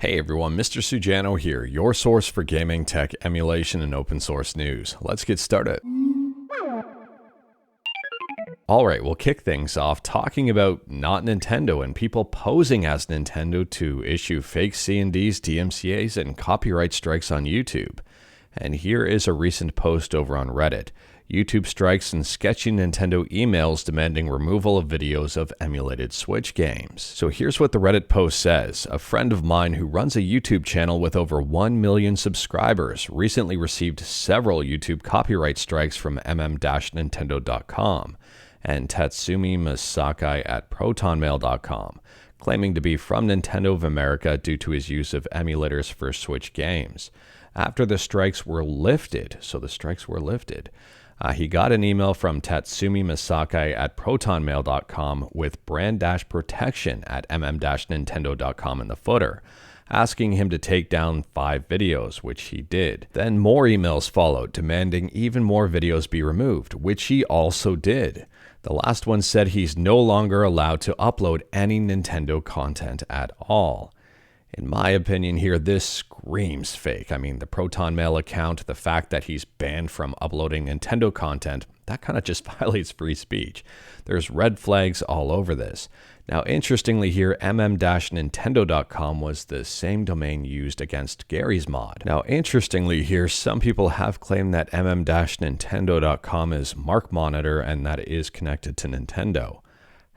Hey everyone, Mr. Sujano here, your source for gaming, tech, emulation, and open source news. Let's get started. Alright, we'll kick things off talking about not Nintendo and people posing as Nintendo to issue fake C&Ds, DMCAs, and copyright strikes on YouTube. And here is a recent post over on Reddit. YouTube strikes and sketchy Nintendo emails demanding removal of videos of emulated Switch games. So here's what the Reddit post says. A friend of mine who runs a YouTube channel with over 1 million subscribers recently received several YouTube copyright strikes from mm-nintendo.com and Tatsumi Masakai at protonmail.com, claiming to be from Nintendo of America due to his use of emulators for Switch games. After the strikes were lifted, he got an email from Tatsumi Masakai at protonmail.com with brand-protection at mm-nintendo.com in the footer, asking him to take down 5 videos, which he did. Then more emails followed, demanding even more videos be removed, which he also did. The last one said he's no longer allowed to upload any Nintendo content at all. In my opinion here, this screams fake. I mean, the Proton Mail account, the fact that he's banned from uploading Nintendo content, that kind of just violates free speech. There's red flags all over this. Now, interestingly here, mm-nintendo.com was the same domain used against Gary's mod. Now, interestingly here, some people have claimed that mm-nintendo.com is Mark Monitor and that it is connected to Nintendo.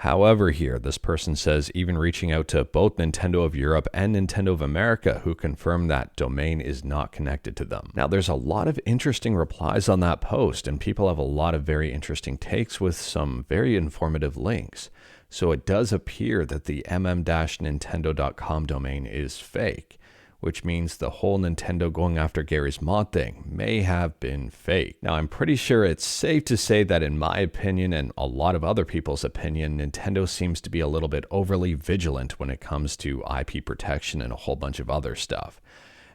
However here, this person says even reaching out to both Nintendo of Europe and Nintendo of America who confirm that domain is not connected to them. Now there's a lot of interesting replies on that post and people have a lot of very interesting takes with some very informative links. So it does appear that the mm-nintendo.com domain is fake, which means the whole Nintendo going after Gary's mod thing may have been fake. Now, I'm pretty sure it's safe to say that in my opinion and a lot of other people's opinion, Nintendo seems to be a little bit overly vigilant when it comes to IP protection and a whole bunch of other stuff.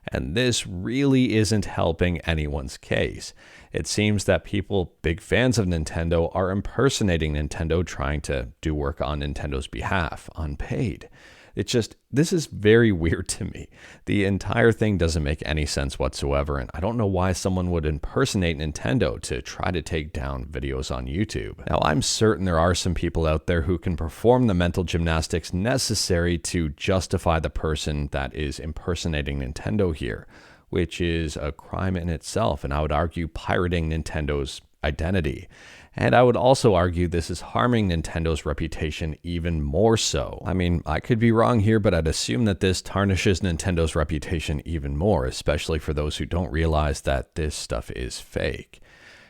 And this really isn't helping anyone's case. It seems that people, big fans of Nintendo, are impersonating Nintendo trying to do work on Nintendo's behalf, unpaid. This is very weird to me. The entire thing doesn't make any sense whatsoever, and I don't know why someone would impersonate Nintendo to try to take down videos on YouTube. Now, I'm certain there are some people out there who can perform the mental gymnastics necessary to justify the person that is impersonating Nintendo here, which is a crime in itself, and I would argue pirating Nintendo's identity. And I would also argue this is harming Nintendo's reputation even more so. I mean, I could be wrong here, but I'd assume that this tarnishes Nintendo's reputation even more, especially for those who don't realize that this stuff is fake.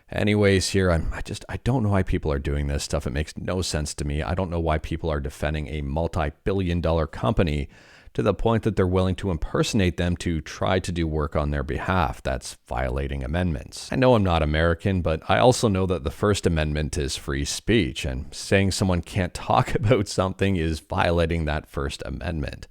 Anyways, here, I don't know why people are doing this stuff. It makes no sense to me. I don't know why people are defending a multi-billion-dollar company to the point that they're willing to impersonate them to try to do work on their behalf. That's violating amendments. I know I'm not American, but I also know that the First Amendment is free speech, and saying someone can't talk about something is violating that First Amendment.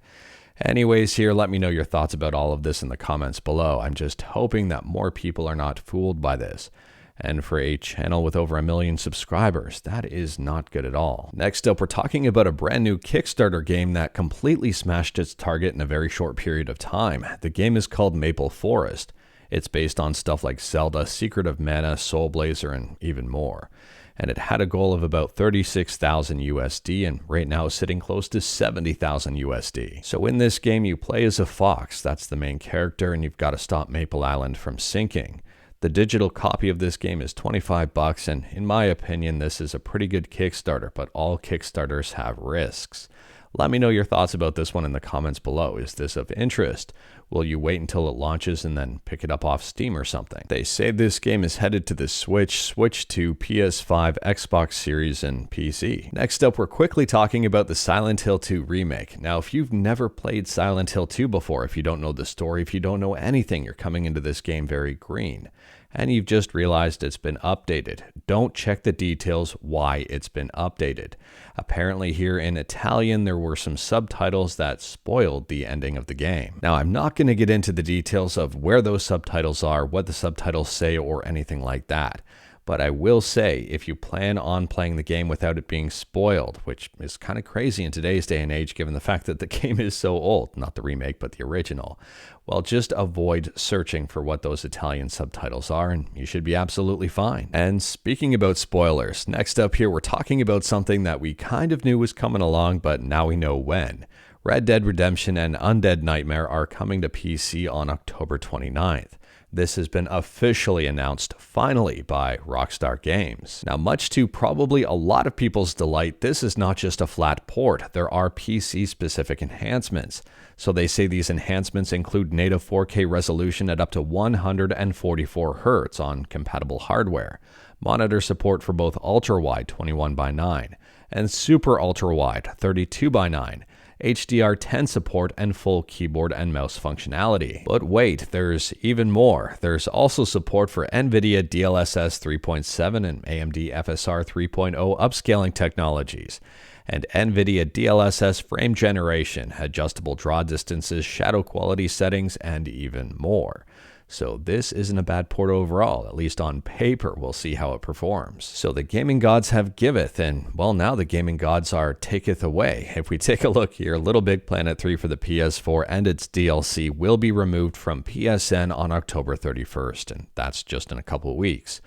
Anyways, here, let me know your thoughts about all of this in the comments below. I'm just hoping that more people are not fooled by this. And for a channel with over 1 million subscribers, that is not good at all. Next up, we're talking about a brand new Kickstarter game that completely smashed its target in a very short period of time. The game is called Maple Forest. It's based on stuff like Zelda, Secret of Mana, Soul Blazer, and even more. And it had a goal of about 36,000 USD and right now is sitting close to 70,000 USD. So in this game, you play as a fox. That's the main character, and you've got to stop Maple Island from sinking. The digital copy of this game is $25, and in my opinion, this is a pretty good Kickstarter, but all Kickstarters have risks. Let me know your thoughts about this one in the comments below. Is this of interest? Will you wait until it launches and then pick it up off Steam or something? They say this game is headed to the Switch 2, PS5, Xbox Series, and PC. Next up, we're quickly talking about the Silent Hill 2 remake. Now, if you've never played Silent Hill 2 before, if you don't know the story, if you don't know anything, you're coming into this game very green. And you've just realized it's been updated. Don't check the details why it's been updated. Apparently here in Italian, there were some subtitles that spoiled the ending of the game. Now, I'm not going to get into the details of where those subtitles are, what the subtitles say, or anything like that. But I will say, if you plan on playing the game without it being spoiled, which is kind of crazy in today's day and age given the fact that the game is so old, not the remake, but the original, well, just avoid searching for what those Italian subtitles are, and you should be absolutely fine. And speaking about spoilers, next up here, we're talking about something that we kind of knew was coming along, but now we know when. Red Dead Redemption and Undead Nightmare are coming to PC on October 29th. This has been officially announced, finally, by Rockstar Games. Now, much to probably a lot of people's delight, this is not just a flat port. There are PC-specific enhancements. So they say these enhancements include native 4K resolution at up to 144 Hz on compatible hardware, monitor support for both ultra-wide 21:9 and super ultra-wide 32:9, HDR10 support, and full keyboard and mouse functionality. But wait, there's even more. There's also support for NVIDIA DLSS 3.7 and AMD FSR 3.0 upscaling technologies, and NVIDIA DLSS frame generation, adjustable draw distances, shadow quality settings, and even more. So this isn't a bad port overall, at least on paper. We'll see how it performs. So the gaming gods have giveth, and well, now the gaming gods are taketh away. If we take a look here, Little Big Planet 3 for the PS4 and its DLC will be removed from PSN on October 31st, and that's just in a couple of weeks.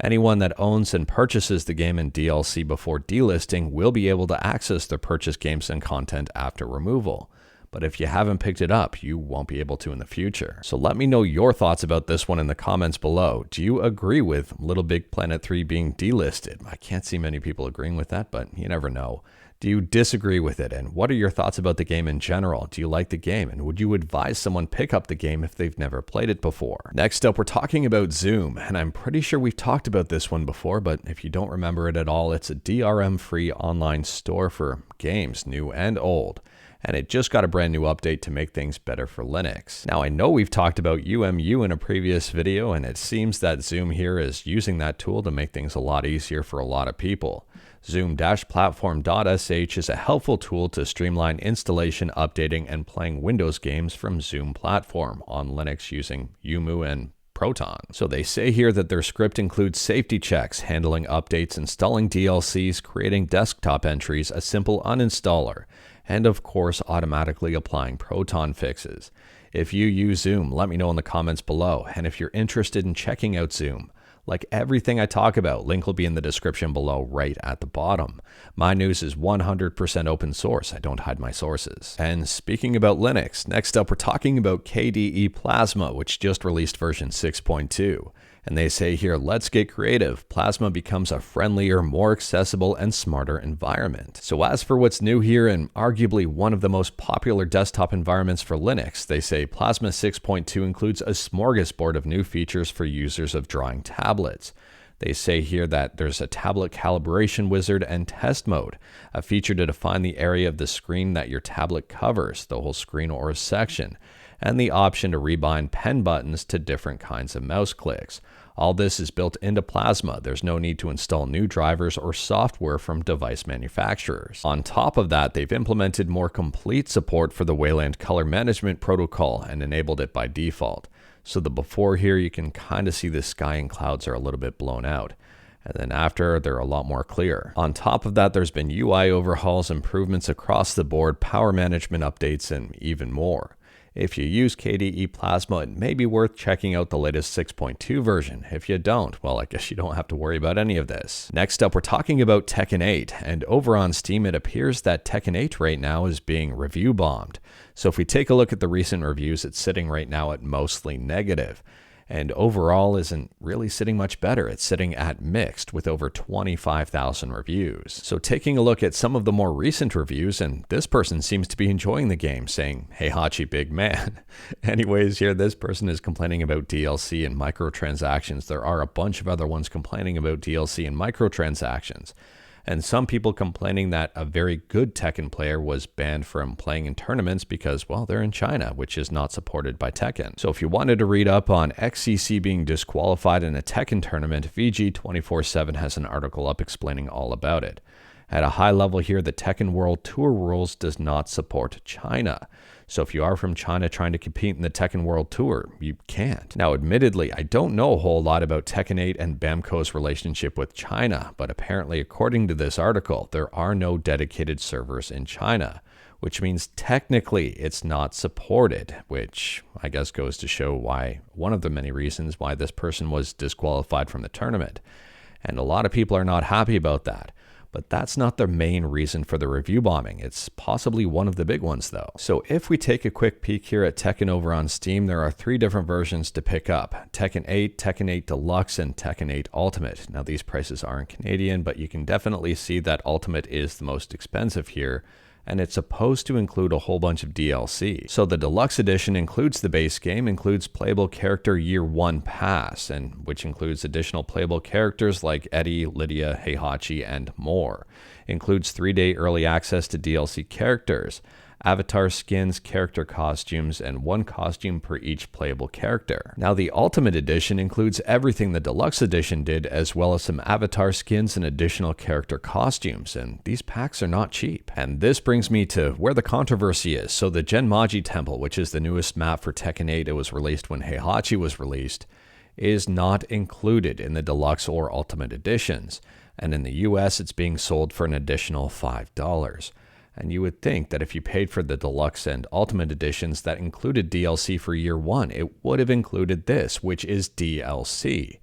Anyone that owns and purchases the game in DLC before delisting will be able to access the purchased games and content after removal. But if you haven't picked it up, you won't be able to in the future. So let me know your thoughts about this one in the comments below. Do you agree with Little Big Planet 3 being delisted? I can't see many people agreeing with that, but you never know. Do you disagree with it? And what are your thoughts about the game in general? Do you like the game? And would you advise someone pick up the game if they've never played it before? Next up, we're talking about Zoom. And I'm pretty sure we've talked about this one before, but if you don't remember it at all, it's a DRM-free online store for games, new and old. And it just got a brand new update to make things better for Linux. Now, I know we've talked about UMU in a previous video, and it seems that Zoom here is using that tool to make things a lot easier for a lot of people. Zoom-platform.sh is a helpful tool to streamline installation, updating, and playing Windows games from Zoom platform on Linux using UMU and Proton. So they say here that their script includes safety checks, handling updates, installing DLCs, creating desktop entries, a simple uninstaller, and of course automatically applying Proton fixes. If you use Zoom, let me know in the comments below. And if you're interested in checking out Zoom, like everything I talk about, link will be in the description below right at the bottom. My news is 100% open source. I don't hide my sources. And speaking about Linux, next up we're talking about KDE Plasma, which just released version 6.2. And they say here, let's get creative. Plasma becomes a friendlier, more accessible, and smarter environment. So as for what's new here, and arguably one of the most popular desktop environments for Linux, they say Plasma 6.2 includes a smorgasbord of new features for users of drawing tablets. They say here that there's a tablet calibration wizard and test mode, a feature to define the area of the screen that your tablet covers, the whole screen or a section, and the option to rebind pen buttons to different kinds of mouse clicks. All this is built into Plasma. There's no need to install new drivers or software from device manufacturers. On top of that, they've implemented more complete support for the Wayland color management protocol and enabled it by default. So the before here, you can kind of see the sky and clouds are a little bit blown out. And then after, they're a lot more clear. On top of that, there's been UI overhauls, improvements across the board, power management updates, and even more. If you use KDE Plasma, it may be worth checking out the latest 6.2 version. If you don't, well, I guess you don't have to worry about any of this. Next up, we're talking about Tekken 8, and over on Steam, it appears that Tekken 8 right now is being review bombed. So if we take a look at the recent reviews, it's sitting right now at mostly negative. And overall isn't really sitting much better. It's sitting at mixed with over 25,000 reviews. So taking a look at some of the more recent reviews, and this person seems to be enjoying the game, saying, "Hey Hachi, big man." Anyways, here this person is complaining about DLC and microtransactions. There are a bunch of other ones complaining about DLC and microtransactions. And some people complaining that a very good Tekken player was banned from playing in tournaments because, well, they're in China, which is not supported by Tekken. So if you wanted to read up on XCC being disqualified in a Tekken tournament, VG247 has an article up explaining all about it. At a high level here, the Tekken World Tour rules does not support China. So if you are from China trying to compete in the Tekken World Tour, you can't. Now, admittedly, I don't know a whole lot about Tekken 8 and Bamco's relationship with China, but apparently, according to this article, there are no dedicated servers in China, which means technically it's not supported, which I guess goes to show why one of the many reasons why this person was disqualified from the tournament. And a lot of people are not happy about that. But that's not the main reason for the review bombing. It's possibly one of the big ones, though. So if we take a quick peek here at Tekken over on Steam, there are 3 different versions to pick up: Tekken 8, Tekken 8 Deluxe, and Tekken 8 Ultimate. Now, these prices aren't Canadian, but you can definitely see that Ultimate is the most expensive here, and it's supposed to include a whole bunch of DLC. So the Deluxe Edition includes the base game, includes playable character Year 1 Pass, and which includes additional playable characters like Eddie, Lydia, Heihachi, and more. Includes 3-day early access to DLC characters, avatar skins, character costumes, and 1 costume per each playable character. Now, the Ultimate Edition includes everything the Deluxe Edition did, as well as some avatar skins and additional character costumes, and these packs are not cheap. And this brings me to where the controversy is. So the Genmaji Temple, which is the newest map for Tekken 8, it was released when Heihachi was released, is not included in the Deluxe or Ultimate Editions, and in the US it's being sold for an additional $5. And you would think that if you paid for the Deluxe and Ultimate Editions that included DLC for Year 1, it would have included this, which is DLC.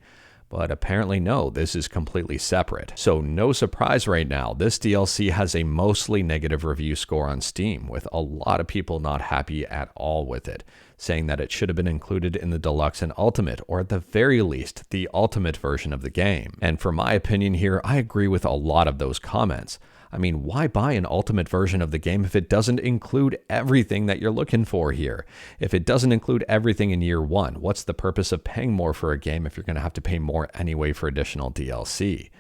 But apparently no, this is completely separate. So no surprise right now, this DLC has a mostly negative review score on Steam, with a lot of people not happy at all with it, saying that it should have been included in the Deluxe and Ultimate, or at the very least, the Ultimate version of the game. And for my opinion here, I agree with a lot of those comments. I mean, why buy an Ultimate version of the game if it doesn't include everything that you're looking for here? If it doesn't include everything in Year 1, what's the purpose of paying more for a game if you're going to have to pay more anyway for additional DLC?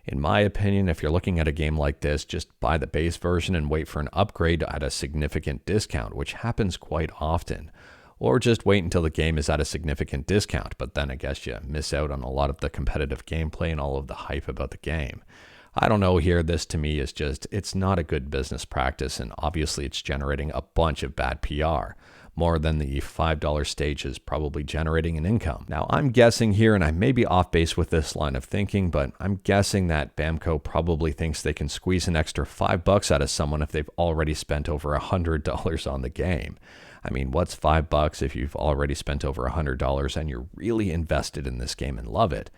In my opinion, if you're looking at a game like this, just buy the base version and wait for an upgrade at a significant discount, which happens quite often. Or just wait until the game is at a significant discount, but then I guess you miss out on a lot of the competitive gameplay and all of the hype about the game. I don't know here, this to me is just, it's not a good business practice, and obviously it's generating a bunch of bad PR, more than the $5 stage is probably generating an income. Now I'm guessing here, and I may be off base with this line of thinking, but I'm guessing that Bamco probably thinks they can squeeze an extra $5 out of someone if they've already spent over $100 on the game. I mean, what's $5 if you've already spent over $100 and you're really invested in this game and love it?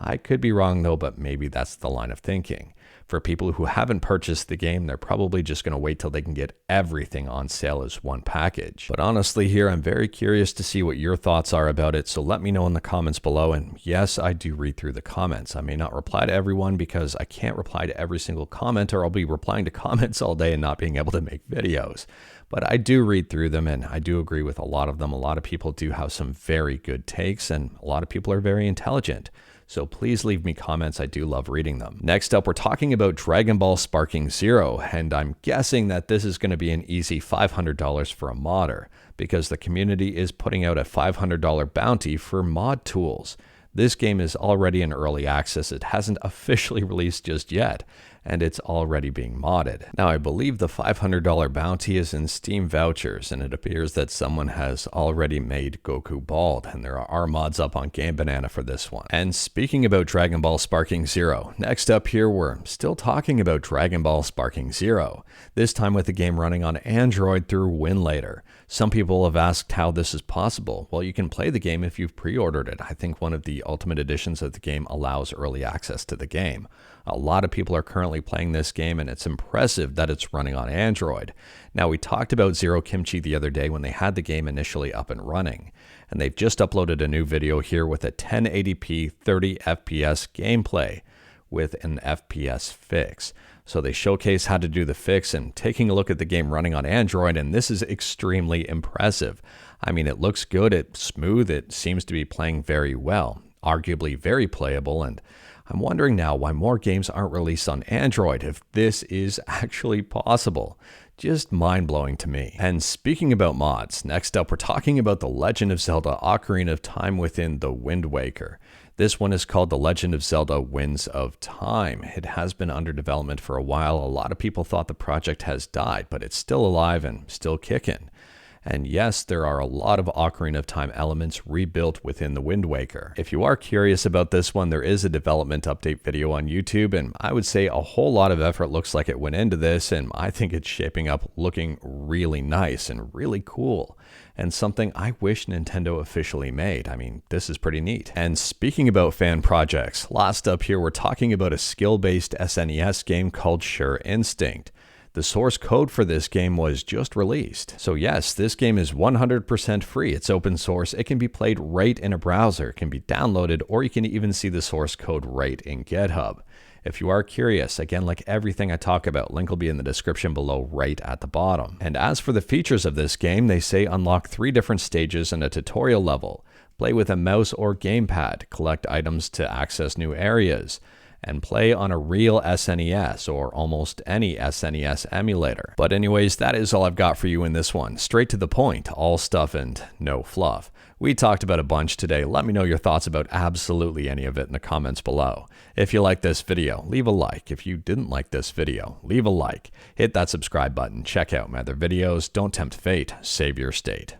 I could be wrong though, but maybe that's the line of thinking. For people who haven't purchased the game, they're probably just going to wait till they can get everything on sale as one package. But honestly here, I'm very curious to see what your thoughts are about it, so let me know in the comments below. And yes, I do read through the comments. I may not reply to everyone because I can't reply to every single comment, or I'll be replying to comments all day and not being able to make videos. But I do read through them, and I do agree with a lot of them. A lot of people do have some very good takes, and a lot of people are very intelligent. So please leave me comments. I do love reading them. Next up, we're talking about Dragon Ball Sparking Zero, and I'm guessing that this is going to be an easy $500 for a modder, because the community is putting out a $500 bounty for mod tools. This game is already in early access. It hasn't officially released just yet, and it's already being modded. Now, I believe the $500 bounty is in Steam vouchers, and it appears that someone has already made Goku bald, and there are mods up on Game Banana for this one. And speaking about Dragon Ball Sparking Zero, next up here, we're still talking about Dragon Ball Sparking Zero, this time with the game running on Android through Winlator. Some people have asked how this is possible. Well, you can play the game if you've pre-ordered it. I think one of the Ultimate Editions of the game allows early access to the game. A lot of people are currently playing this game, and it's impressive that it's running on Android. Now, we talked about Zero Kimchi the other day when they had the game initially up and running, and they've just uploaded a new video here with a 1080p 30 FPS gameplay with an FPS fix. So they showcase how to do the fix and taking a look at the game running on Android, and this is extremely impressive. I mean, it looks good, it's smooth, it seems to be playing very well, arguably very playable, and I'm wondering now why more games aren't released on Android if this is actually possible. Just mind-blowing to me. And speaking about mods, next up we're talking about The Legend of Zelda Ocarina of Time within the Wind Waker. This one is called The Legend of Zelda Winds of Time. It has been under development for a while. A lot of people thought the project has died, but it's still alive and still kicking. And yes, there are a lot of Ocarina of Time elements rebuilt within the Wind Waker. If you are curious about this one, there is a development update video on YouTube, and I would say a whole lot of effort looks like it went into this, and I think it's shaping up looking really nice and really cool. And something I wish Nintendo officially made. I mean, this is pretty neat. And speaking about fan projects, last up here we're talking about a skill-based SNES game called Sure Instinct. The source code for this game was just released. So yes, this game is 100% free. It's open source. It can be played right in a browser. It can be downloaded, or you can even see the source code right in GitHub. If you are curious, again, like everything I talk about, link will be in the description below right at the bottom. And as for the features of this game, they say unlock 3 different stages and a tutorial level. Play with a mouse or gamepad, collect items to access new areas, and play on a real SNES or almost any SNES emulator. But anyways, that is all I've got for you in this one. Straight to the point, all stuff and no fluff. We talked about a bunch today. Let me know your thoughts about absolutely any of it in the comments below. If you like this video, leave a like. If you didn't like this video, leave a like. Hit that subscribe button. Check out my other videos. Don't tempt fate. Save your state.